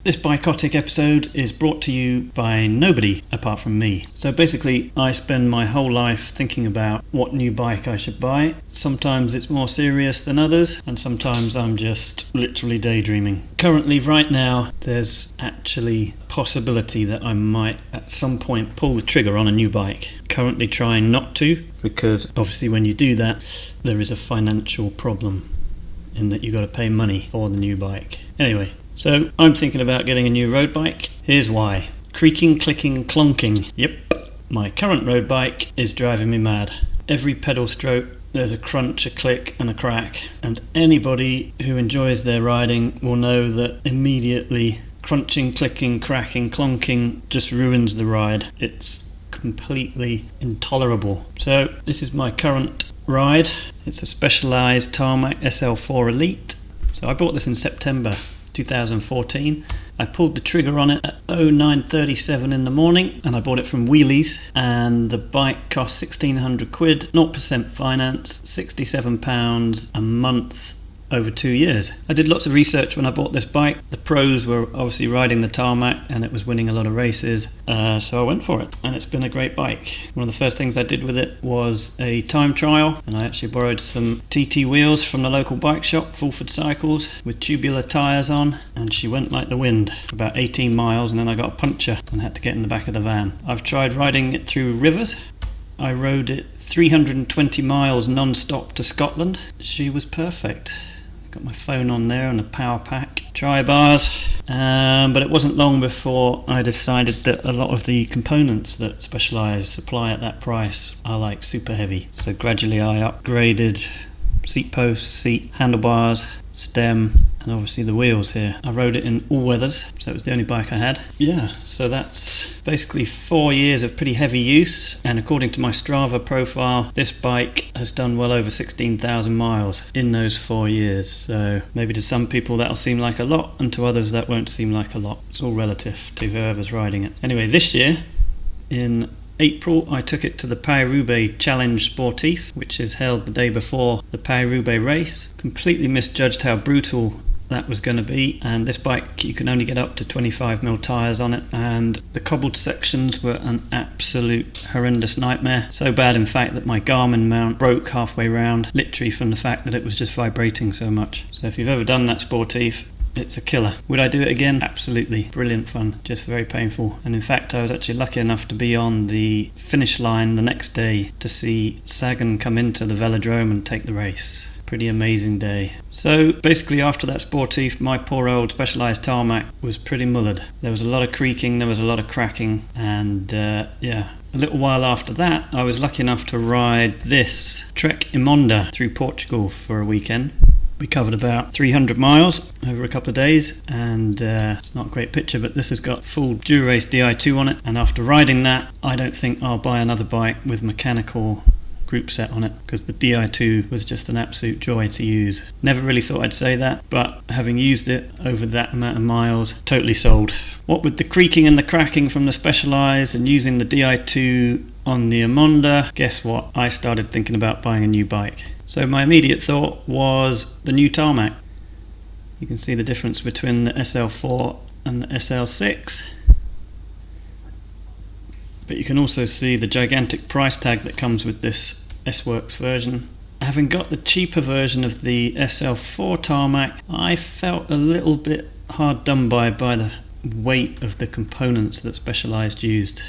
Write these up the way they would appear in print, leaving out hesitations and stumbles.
This Bikotic episode is brought to you by nobody apart from me. So basically, I spend my whole life thinking about what new bike I should buy. Sometimes it's more serious than others, and sometimes I'm just literally daydreaming. Currently, right now, there's actually a possibility that I might at some point pull the trigger on a new bike. Currently trying not to, because obviously when you do that, there is a financial problem in that you've got to pay money for the new bike. Anyway, so I'm thinking about getting a new road bike. Here's why. Creaking, clicking, clonking. Yep, my current road bike is driving me mad. Every pedal stroke, there's a crunch, a click and a crack. And anybody who enjoys their riding will know that immediately crunching, clicking, cracking, clonking just ruins the ride. It's completely intolerable. So this is my current ride. It's a Specialized Tarmac SL4 Elite. So I bought this in September 2014. I pulled the trigger on it at 09:37 in the morning, and I bought it from Wheelies, and the bike cost 1,600 quid, 0% finance, £67 a month over 2 years. I did lots of research when I bought this bike. The pros were obviously riding the tarmac and it was winning a lot of races, so I went for it, and it's been a great bike. One of the first things I did with it was a time trial, and I actually borrowed some TT wheels from the local bike shop, Fulford Cycles, with tubular tyres on, and she went like the wind for about 18 miles, and then I got a puncture and had to get in the back of the van. I've tried riding it through rivers. I rode it 320 miles non-stop to Scotland. She was perfect. Got my phone on there and a power pack, tri-bars, but it wasn't long before I decided that a lot of the components that Specialized supply at that price are like super heavy. So gradually I upgraded seat posts, seat handlebars, stem, and obviously the wheels here. I rode it in all weathers, so it was the only bike I had. Yeah, so that's basically 4 years of pretty heavy use, and according to my Strava profile, this bike has done well over 16,000 miles in those 4 years. So maybe to some people that'll seem like a lot, and to others that won't seem like a lot. It's all relative to whoever's riding it. Anyway, this year, in April, I took it to the Paris-Roubaix Challenge Sportif, which is held the day before the Paris-Roubaix race. Completely misjudged how brutal that was going to be, and this bike, you can only get up to 25mm tyres on it, and the cobbled sections were an absolute horrendous nightmare. So bad, in fact, that my Garmin mount broke halfway round, literally from the fact that it was just vibrating so much. So if you've ever done that Sportif, it's a killer. Would I do it again? Absolutely. Brilliant fun, just very painful. And in fact, I was actually lucky enough to be on the finish line the next day to see Sagan come into the velodrome and take the race. Pretty amazing day. So basically after that Sportif, my poor old Specialized Tarmac was pretty mullered. There was a lot of creaking, there was a lot of cracking, and yeah. A little while after that, I was lucky enough to ride this Trek Imonda through Portugal for a weekend. We covered about 300 miles over a couple of days, and it's not a great picture, but this has got full Dura-Race Di2 on it, and after riding that, I don't think I'll buy another bike with mechanical group set on it, because the Di2 was just an absolute joy to use. Never really thought I'd say that, but having used it over that amount of miles, totally sold. What with the creaking and the cracking from the Specialized and using the Di2 on the Imonda, guess what? I started thinking about buying a new bike. So my immediate thought was the new tarmac. You can see the difference between the SL4 and the SL6. But you can also see the gigantic price tag that comes with this S-Works version. Having got the cheaper version of the SL4 tarmac, I felt a little bit hard done by the weight of the components that Specialized used.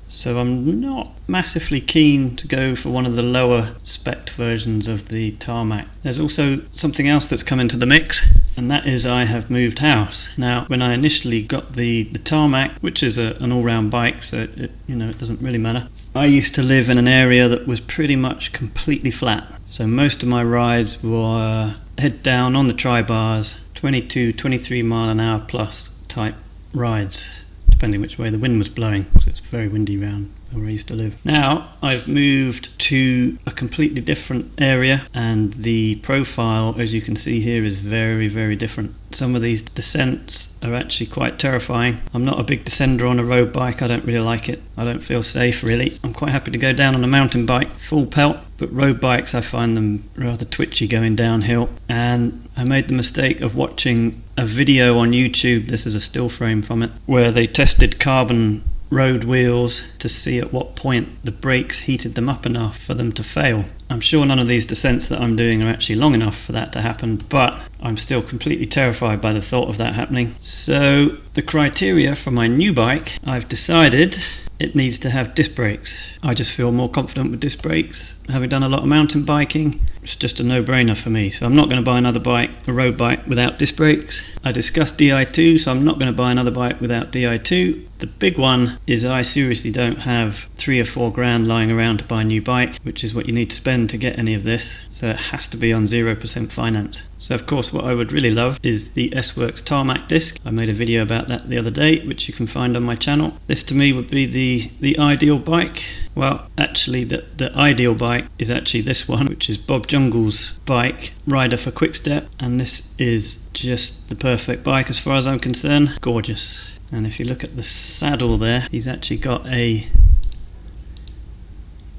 So I'm not massively keen to go for one of the lower spec versions of the tarmac. There's also something else that's come into the mix, and that is I have moved house. Now, when I initially got the tarmac, which is an all-round bike, so it doesn't really matter. I used to live in an area that was pretty much completely flat. So most of my rides were head down on the tri-bars, 22, 23 mile an hour plus type rides, depending which way the wind was blowing, because it's very windy round where I used to live. Now I've moved to a completely different area, and the profile, as you can see here, is very, very different. Some of these descents are actually quite terrifying. I'm not a big descender on a road bike. I don't really like it. I don't feel safe, really. I'm quite happy to go down on a mountain bike full pelt, but road bikes, I find them rather twitchy going downhill. And I made the mistake of watching a video on YouTube, this is a still frame from it, where they tested carbon road wheels to see at what point the brakes heated them up enough for them to fail. I'm sure none of these descents that I'm doing are actually long enough for that to happen, but I'm still completely terrified by the thought of that happening. So the criteria for my new bike, I've decided it needs to have disc brakes. I just feel more confident with disc brakes. Having done a lot of mountain biking, it's just a no-brainer for me. So I'm not going to buy another bike, a road bike, without disc brakes. I discussed Di2, so I'm not going to buy another bike without Di2. The big one is I seriously don't have 3 or 4 grand lying around to buy a new bike, which is what you need to spend to get any of this. So it has to be on 0% finance. So of course what I would really love is the S-Works tarmac disc. I made a video about that the other day, which you can find on my channel. This to me would be the ideal bike. Well, actually the ideal bike is actually this one, which is Bob Jungle's bike, Rider for Quickstep, and this is just the perfect bike as far as I'm concerned. Gorgeous. And if you look at the saddle there, he's actually got a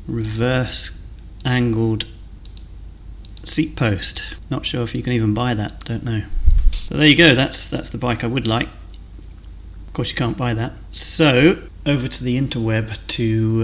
reverse angled seat post. Not sure if you can even buy that, don't know. So there you go, that's the bike I would like. Of course you can't buy that. So over to the interweb to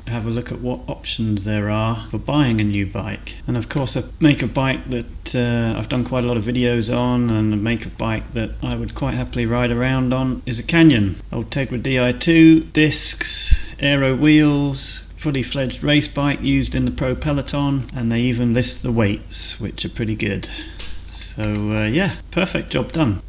have a look at what options there are for buying a new bike. And of course I make a bike that I've done quite a lot of videos on, and a make a bike that I would quite happily ride around on is a Canyon. Ultegra Di2, discs, aero wheels, fully fledged race bike used in the pro peloton, and they even list the weights, which are pretty good. So yeah, perfect, job done.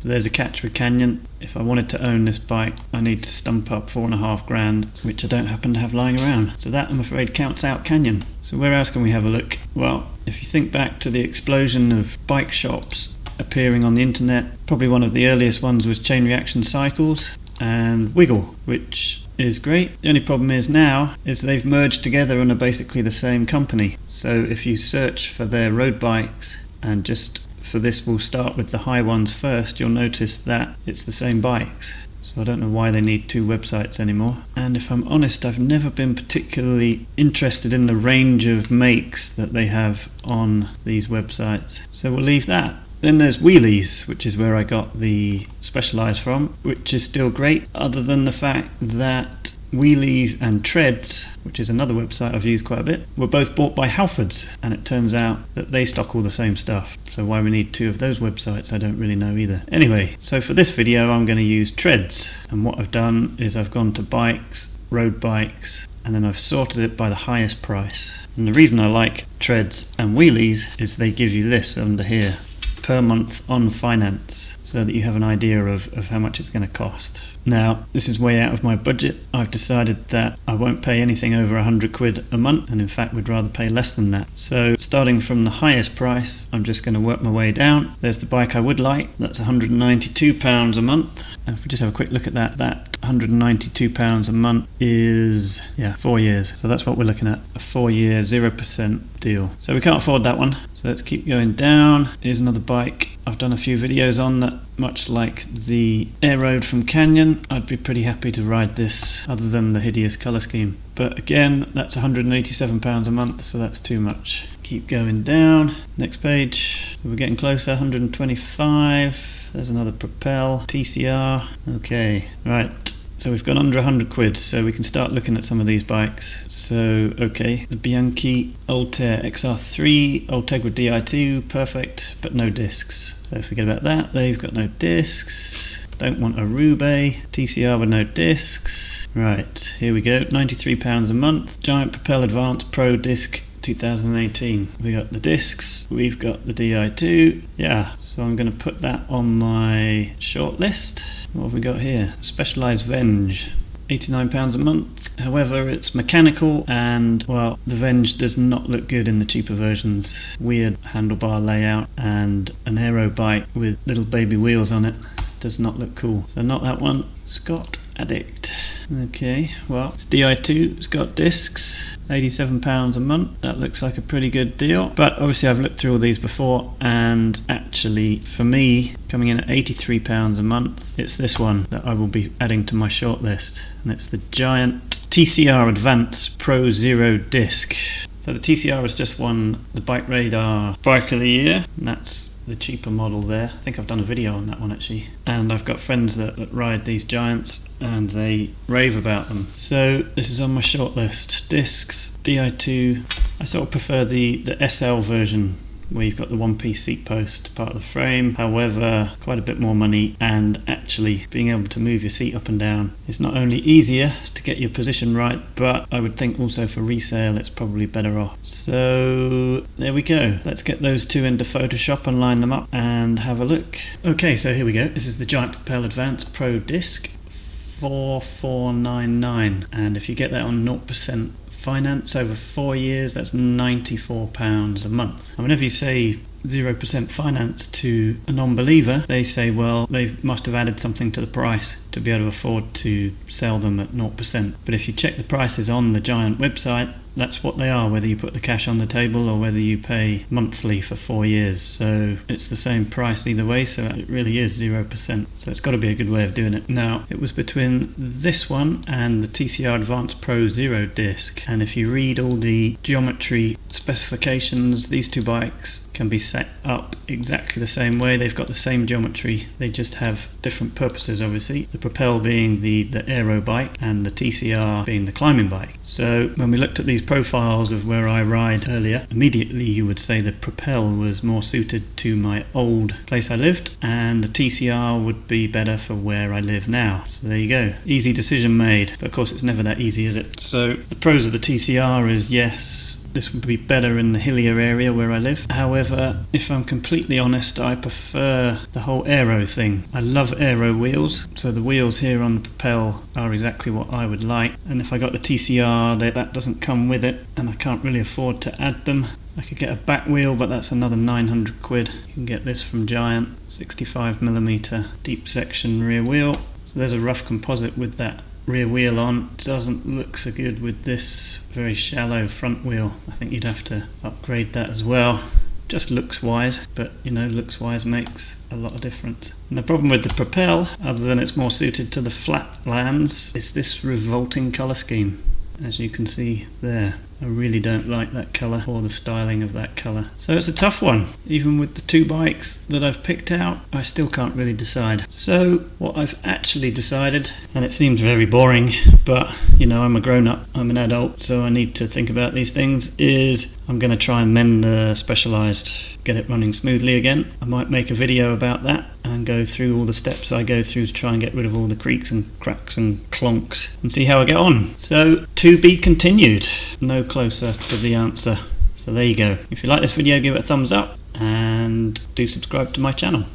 There's a catch with Canyon. If I wanted to own this bike, I need to stump up 4.5 grand, which I don't happen to have lying around. So that, I'm afraid, counts out Canyon. So where else can we have a look? Well, if you think back to the explosion of bike shops appearing on the internet, probably one of the earliest ones was Chain Reaction Cycles and Wiggle, which is great. The only problem is now is they've merged together and are basically the same company. So if you search for their road bikes, and just for this we'll start with the high ones first, you'll notice that it's the same bikes. So I don't know why they need 2 websites anymore. And if I'm honest, I've never been particularly interested in the range of makes that they have on these websites. So we'll leave that. Then there's Wheelies, which is where I got the Specialized from, which is still great, other than the fact that Wheelies and Treads, which is another website I've used quite a bit, were both bought by Halfords, and it turns out that they stock all the same stuff. So why we need 2 of those websites, I don't really know either. Anyway, so for this video I'm going to use Treads, and what I've done is I've gone to bikes, road bikes, and then I've sorted it by the highest price. And the reason I like Treads and Wheelies is they give you this under here, per month on finance, so that you have an idea of how much it's going to cost. Now, this is way out of my budget. I've decided that I won't pay anything over 100 quid a month, and in fact would rather pay less than that. So starting from the highest price, I'm just going to work my way down. There's the bike I would like, that's £192 a month. And if we just have a quick look at that £192 a month is 4 years. So that's what we're looking at, a 4-year 0% deal. So we can't afford that one. So let's keep going down. Here's another bike I've done a few videos on that, much like the Aeroad from Canyon, I'd be pretty happy to ride this, other than the hideous colour scheme. But again, that's £187 a month, so that's too much. Keep going down. Next page. So we're getting closer, 125. There's another Propel, TCR. Okay, right. So we've gone under 100 quid, so we can start looking at some of these bikes. So, okay, the Bianchi Altair XR3, Ultegra Di2, perfect, but no discs. So forget about that, they've got no discs. Don't want a Roubaix, TCR with no discs. Right, here we go, £93 a month. Giant Propel Advanced Pro Disc 2018. We got the discs, we've got the Di2. Yeah, so I'm going to put that on my shortlist. What have we got here? Specialized Venge, £89 a month. However, it's mechanical, and well, the Venge does not look good in the cheaper versions. Weird handlebar layout, and an aero bike with little baby wheels on it does not look cool. So not that one. Scott Addict. Okay, well, it's Di2, it's got discs, £87 a month. That looks like a pretty good deal. But obviously I've looked through all these before, and actually for me, coming in at £83 a month, it's this one that I will be adding to my shortlist, and it's the giant TCR Advance Pro Zero disc. So the TCR has just won the Bike Radar Bike of the Year, and that's the cheaper model there. I think I've done a video on that one actually. And I've got friends that ride these giants and they rave about them. So this is on my shortlist. Discs, Di2. I sort of prefer the SL version, where you've got the one-piece seat post part of the frame. However, quite a bit more money, and actually being able to move your seat up and down is not only easier to get your position right, but I would think also for resale it's probably better off. So there we go. Let's get those two into Photoshop and line them up and have a look. Okay, so here we go. This is the Giant Propel Advance Pro Disc, 4499, and if you get that on 0% finance over 4 years, that's £94 a month. And whenever you say 0% finance to a non-believer, they say, well, they must have added something to the price to be able to afford to sell them at 0%. But if you check the prices on the Giant website, that's what they are, whether you put the cash on the table or whether you pay monthly for 4 years. So it's the same price either way, so it really is 0%. So it's got to be a good way of doing it. Now, it was between this one and the TCR Advance Pro Zero disc, and if you read all the geometry specifications, these two bikes can be set up exactly the same way. They've got the same geometry, they just have different purposes obviously. The Propel being the aero bike and the TCR being the climbing bike. So when we looked at these profiles of where I ride earlier, immediately you would say the Propel was more suited to my old place I lived, and the TCR would be better for where I live now. So there you go. Easy decision made, but of course it's never that easy, is it? So the pros of the TCR is, yes, this would be better in the hillier area where I live. However, if I'm completely honest, I prefer the whole aero thing. I love aero wheels, so the wheels here on the Propel are exactly what I would like. And if I got the TCR, that doesn't come with it, and I can't really afford to add them. I could get a back wheel, but that's another 900 quid. You can get this from Giant, 65mm deep section rear wheel. So there's a rough composite with that rear wheel on. Doesn't look so good with this very shallow front wheel. I think you'd have to upgrade that as well. Just looks wise, but you know, looks wise makes a lot of difference. And the problem with the Propel, other than it's more suited to the flat lands, is this revolting colour scheme. As you can see there, I really don't like that colour or the styling of that colour. So it's a tough one. Even with the two bikes that I've picked out, I still can't really decide. So what I've actually decided, and it seems very boring, but you know, I'm a grown-up, I'm an adult, so I need to think about these things, is I'm going to try and mend the Specialized, get it running smoothly again. I might make a video about that and go through all the steps I go through to try and get rid of all the creaks and cracks and clonks and see how I get on. So, to be continued. No closer to the answer. So there you go. If you like this video, give it a thumbs up and do subscribe to my channel.